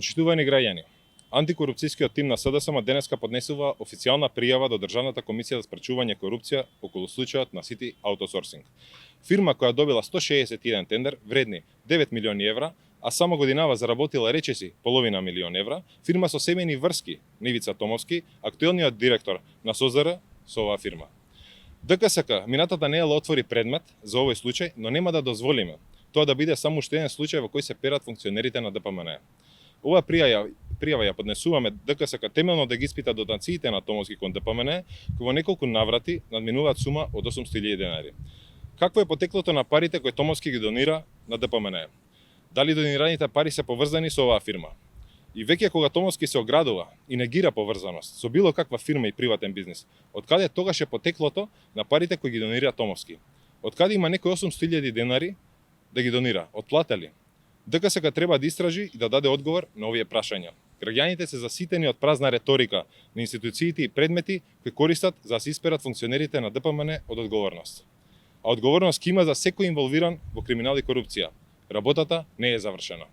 Почитувани граѓани, антикорупцијскиот тим на СДСМ денеска поднесува официјална пријава до Државната комисија за спречување корупција околу случајот на Сити Аутосорсинг. Фирма која добила 161 тендер вредни 9 милиони евра, а само годинава заработила речиси половина милион евра, фирма со семејни врски Нивица Томовски, актуелниот директор на СОЗР со оваа фирма. ДКСК минатата недела отвори предмет за овој случај, но нема да дозволиме тоа да биде само уште еден случај во кој се перат функционерите на ДПМН. Оваа пријава ја поднесуваме ДКСК темелно да ги испита дотациите на Томовски кон ДПМН, кои во неколку наврати надминуваат сума од 800.000 денари. Какво е потеклото на парите кои Томовски ги донира на ДПМН? Дали донираните пари се поврзани со оваа фирма? И веќе кога Томовски се оградува и негира поврзаност со било каква фирма и приватен бизнис, откаде тогаш е потеклото на парите кои ги донира Томовски? Откаде има некои 800.000 денари да ги донира? Отплатели? ДКСК треба да истражи и да даде одговор на овие прашања. Граѓаните се заситени од празна реторика на институциите и предмети кои користат за да се исперат функционерите на ДПМН од одговорност. А одговорност ќе има за секој инволвиран во криминал и корупција. Работата не е завршена.